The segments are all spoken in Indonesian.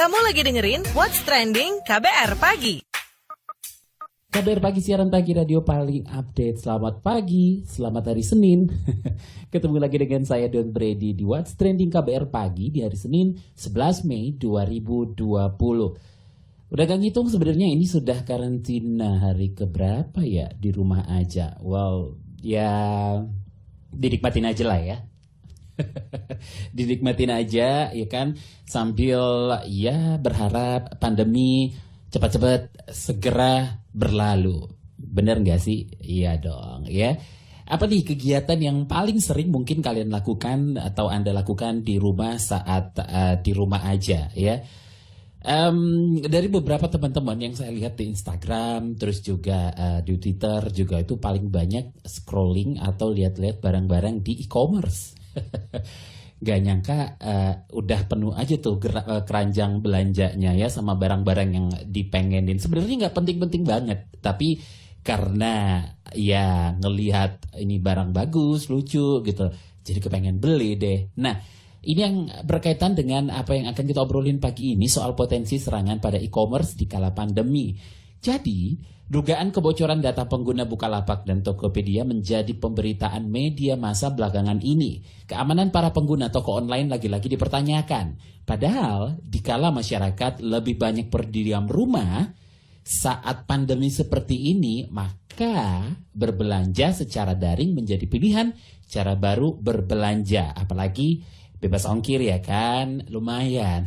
Kamu lagi dengerin What's Trending KBR Pagi. KBR Pagi, siaran pagi radio paling update. Selamat pagi, selamat hari Senin. Ketemu lagi dengan saya Don Brady di What's Trending KBR Pagi di hari Senin 11 Mei 2020. Udah gak ngitung sebenarnya ini sudah karantina hari keberapa ya di rumah aja. Well, ya dinikmatin aja lah ya. Dinikmatin aja ya kan, sambil ya berharap pandemi cepat-cepat segera berlalu. Bener gak sih? Iya dong ya. Apa nih kegiatan yang paling sering mungkin kalian lakukan atau Anda lakukan di rumah saat di rumah aja ya? Dari beberapa teman-teman yang saya lihat di Instagram, terus juga di Twitter juga, itu paling banyak scrolling atau lihat-lihat barang-barang di e-commerce. Gak nyangka udah penuh aja tuh keranjang belanjanya ya sama barang-barang yang dipengenin. Sebenarnya nggak penting-penting banget, tapi karena ya ngelihat ini barang bagus, lucu gitu, jadi kepengen beli deh. Nah, ini yang berkaitan dengan apa yang akan kita obrolin pagi ini, soal potensi serangan pada e-commerce di kala pandemi. Jadi, dugaan kebocoran data pengguna Bukalapak dan Tokopedia menjadi pemberitaan media massa belakangan ini. Keamanan para pengguna toko online lagi-lagi dipertanyakan. Padahal, dikala masyarakat lebih banyak berdiam rumah saat pandemi seperti ini, maka berbelanja secara daring menjadi pilihan cara baru berbelanja. Apalagi bebas ongkir ya kan, lumayan.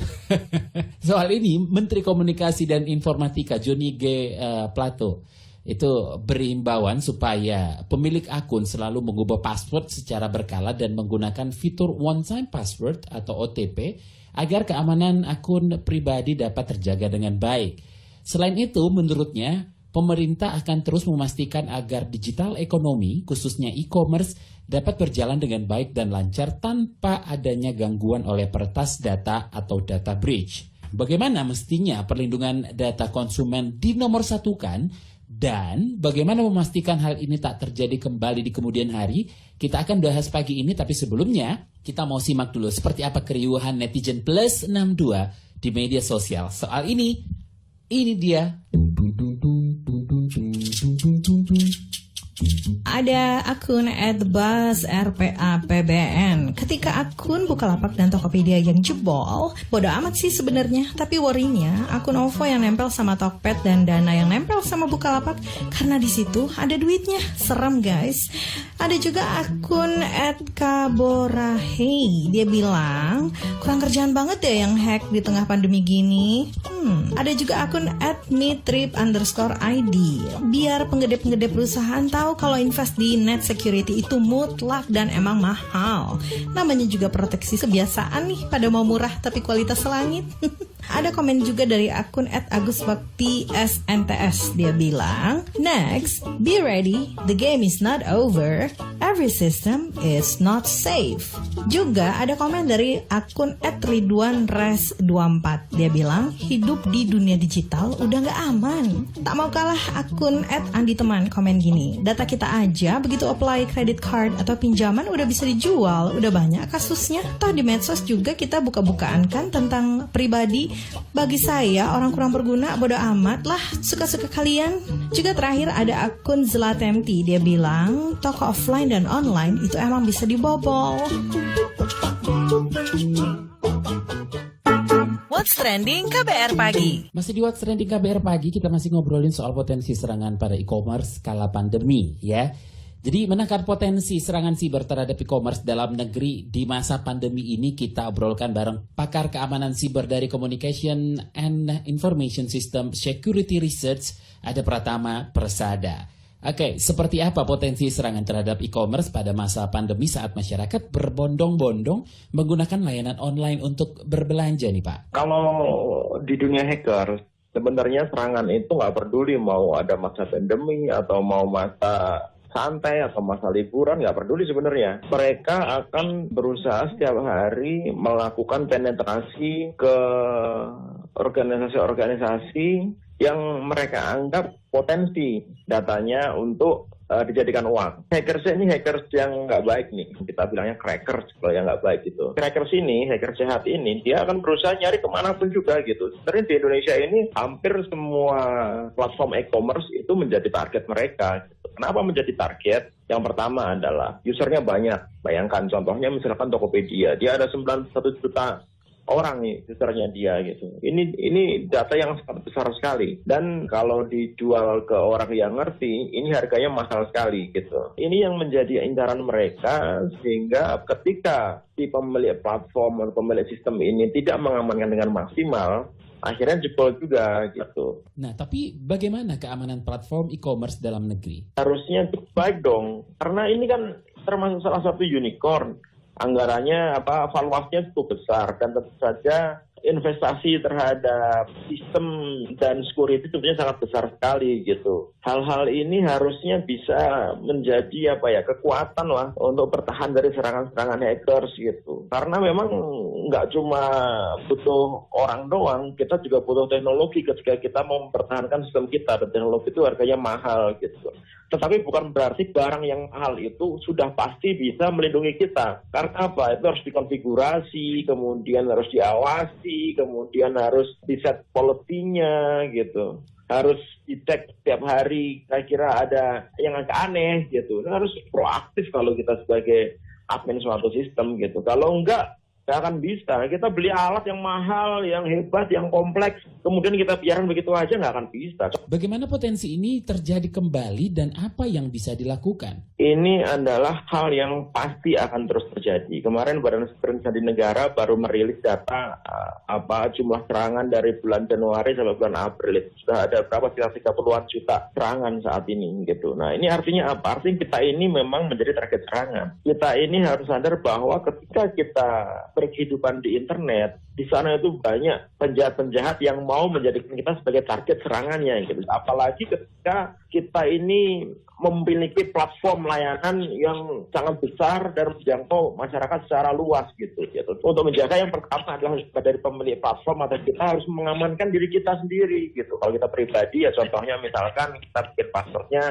Soal ini, Menteri Komunikasi dan Informatika Johnny G. Plate itu berimbauan supaya pemilik akun selalu mengubah password secara berkala dan menggunakan fitur one time password atau OTP agar keamanan akun pribadi dapat terjaga dengan baik. Selain itu, menurutnya, pemerintah akan terus memastikan agar digital ekonomi, khususnya e-commerce, dapat berjalan dengan baik dan lancar tanpa adanya gangguan oleh peretas data atau data breach. Bagaimana mestinya perlindungan data konsumen dinomorsatukan dan bagaimana memastikan hal ini tak terjadi kembali di kemudian hari? Kita akan bahas pagi ini, tapi sebelumnya kita mau simak dulu seperti apa keriuhan netizen plus 62 di media sosial soal ini. Ini dia. Ada akun @buzz_rpa_pbn. Ketika akun Bukalapak dan Tokopedia yang jebol, bodo amat sih sebenarnya. Tapi worry-nya akun OVO yang nempel sama Tokped dan Dana yang nempel sama Bukalapak, karena di situ ada duitnya. Serem guys. Ada juga akun @kaborahei. Dia bilang kurang kerjaan banget ya yang hack di tengah pandemi gini. Ada juga akun @mitrip_id. Biar penggede-penggede perusahaan tahu kalau invest di net security itu mutlak dan emang mahal. Namanya juga proteksi, kebiasaan nih pada mau murah tapi kualitas selangit. Ada komen juga dari akun @agusbakti_snts. Dia bilang, next, be ready, the game is not over, every system is not safe. Juga ada komen dari akun @ridwanres24. Dia bilang, hidup di dunia digital udah gak aman. Tak mau kalah akun @anditeman komen gini, data kita aja begitu apply credit card atau pinjaman udah bisa dijual, udah banyak kasusnya. Toh di medsos juga kita buka-bukaan kan tentang pribadi. Bagi saya, orang kurang berguna, bodo amat lah, suka-suka kalian. Juga terakhir ada akun Zlatemti. Dia bilang, toko offline dan online itu emang bisa dibobol. What's Trending KBR Pagi. Masih di What's Trending KBR Pagi, kita masih ngobrolin soal potensi serangan pada e-commerce kala pandemi ya. Jadi menakar potensi serangan siber terhadap e-commerce dalam negeri di masa pandemi ini, kita obrolkan bareng pakar keamanan siber dari Communication and Information System Security Research, ada Pratama Persada. Oke, seperti apa potensi serangan terhadap e-commerce pada masa pandemi saat masyarakat berbondong-bondong menggunakan layanan online untuk berbelanja nih Pak? Kalau di dunia hacker, sebenarnya serangan itu nggak peduli mau ada masa pandemi atau mau masa santai atau masa liburan, nggak peduli sebenarnya. Mereka akan berusaha setiap hari melakukan penetrasi ke organisasi-organisasi yang mereka anggap potensi datanya untuk dijadikan uang. Hackers ini hackers yang nggak baik nih, kita bilangnya crackers kalau yang nggak baik gitu. Crackers ini, hacker sehat ini, dia akan berusaha nyari kemanapun juga gitu. Sebenarnya di Indonesia ini hampir semua platform e-commerce itu menjadi target mereka. Gitu. Kenapa menjadi target? Yang pertama adalah usernya banyak. Bayangkan contohnya misalkan Tokopedia, dia ada 91 juta orang nih usernya dia gitu. Ini data yang sangat besar sekali. Dan kalau dijual ke orang yang ngerti, ini harganya mahal sekali gitu. Ini yang menjadi incaran mereka, sehingga ketika si pemilik platform atau pemilik sistem ini tidak mengamankan dengan maksimal, akhirnya jebol juga gitu. Nah, tapi bagaimana keamanan platform e-commerce dalam negeri? Harusnya cukup baik dong, karena ini kan termasuk salah satu unicorn. Anggarannya valuasinya cukup besar, dan tentu saja investasi terhadap sistem dan security sebenarnya sangat besar sekali gitu. Hal-hal ini harusnya bisa menjadi kekuatan lah untuk bertahan dari serangan-serangan hackers gitu. Karena memang nggak cuma butuh orang doang, kita juga butuh teknologi ketika kita mau mempertahankan sistem kita, dan teknologi itu harganya mahal gitu. Tetapi bukan berarti barang yang mahal itu sudah pasti bisa melindungi kita. Karena apa? Itu harus dikonfigurasi, kemudian harus diawasi, kemudian harus di-set policy-nya gitu. Harus dicek setiap hari, kira-kira ada yang agak aneh gitu. Harus proaktif kalau kita sebagai admin suatu sistem gitu. Kalau enggak, nggak akan bisa. Kita beli alat yang mahal, yang hebat, yang kompleks, kemudian kita biarkan begitu aja, nggak akan bisa. Bagaimana potensi ini terjadi kembali dan apa yang bisa dilakukan? Ini adalah hal yang pasti akan terus terjadi. Kemarin Badan Sandi Negara baru merilis data jumlah serangan dari bulan Januari sampai bulan April. Sudah ada sekitar 30-an juta serangan saat ini gitu. Nah, ini artinya apa? Artinya kita ini memang menjadi target serangan. Kita ini harus sadar bahwa ketika kita berkehidupan di internet, di sana itu banyak penjahat-penjahat yang mau menjadikan kita sebagai target serangannya gitu. Apalagi ketika kita ini memiliki platform layanan yang sangat besar dan menjangkau masyarakat secara luas gitu. Untuk menjaga, yang pertama adalah dari pemilik platform, atau kita harus mengamankan diri kita sendiri gitu. Kalau kita pribadi ya contohnya misalkan kita bikin passwordnya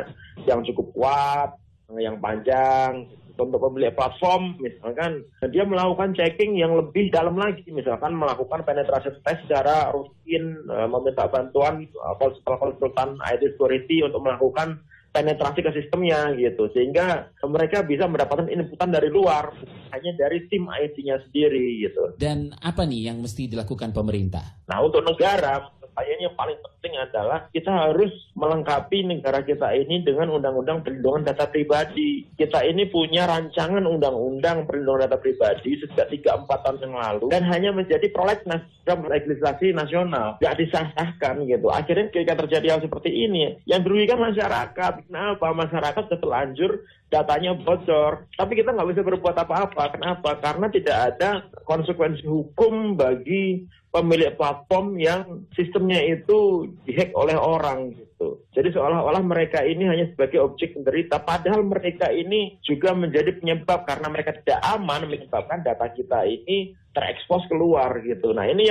yang cukup kuat, yang panjang. Untuk pemilik platform, misalkan dia melakukan checking yang lebih dalam lagi, misalkan melakukan penetrasi test secara rutin, meminta bantuan konsultan IT security untuk melakukan penetrasi ke sistemnya gitu, sehingga mereka bisa mendapatkan inputan dari luar, hanya dari tim IT-nya sendiri gitu. Dan apa nih yang mesti dilakukan pemerintah? Nah, untuk negara, kayaknya yang paling penting adalah kita harus melengkapi negara kita ini dengan undang-undang perlindungan data pribadi. Kita ini punya rancangan undang-undang perlindungan data pribadi sejak 3-4 tahun yang lalu, dan hanya menjadi prolegnas dalam legislasi nasional, nggak disahkan gitu. Akhirnya ketika terjadi hal seperti ini, yang dirugikan masyarakat. Kenapa? Masyarakat terlanjur datanya bocor, tapi kita nggak bisa berbuat apa-apa. Kenapa? Karena tidak ada konsekuensi hukum bagi pemilik platform yang sistemnya itu dihack oleh orang gitu. Jadi seolah-olah mereka ini hanya sebagai objek penderita, padahal mereka ini juga menjadi penyebab, karena mereka tidak aman, menyebabkan data kita ini terekspos keluar gitu. Nah, ini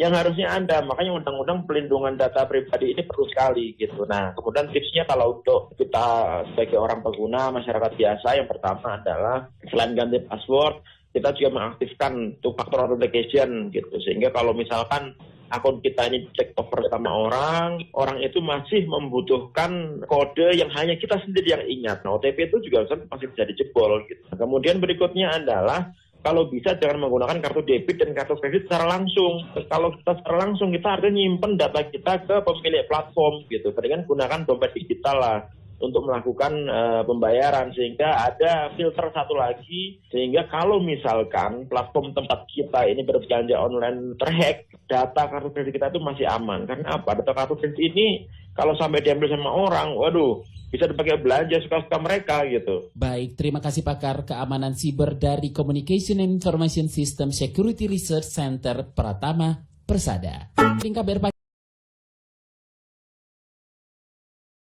yang harusnya ada, makanya undang-undang pelindungan data pribadi ini perlu sekali gitu. Nah, kemudian tipsnya kalau untuk kita sebagai orang pengguna, masyarakat biasa, yang pertama adalah selain ganti password, kita juga mengaktifkan two-factor authentication gitu, sehingga kalau misalkan akun kita ini cek over sama orang itu masih membutuhkan kode yang hanya kita sendiri yang ingat. Nah, OTP itu juga masih bisa dijebol gitu. Nah, kemudian berikutnya adalah kalau bisa jangan menggunakan kartu debit dan kartu kredit secara langsung. Kalau kita secara langsung, kita harus nyimpen data kita ke pemilik platform gitu. Mendingan gunakan dompet digital lah untuk melakukan pembayaran, sehingga ada filter satu lagi, sehingga kalau misalkan platform tempat kita ini berbelanja online terhack, data kartu kredit kita itu masih aman. Karena apa? Data kartu kredit ini kalau sampai diambil sama orang, waduh, bisa dipakai belanja suka-suka mereka gitu. Baik, terima kasih pakar keamanan siber dari Communication and Information System Security Research Center Pratama Persada. KBR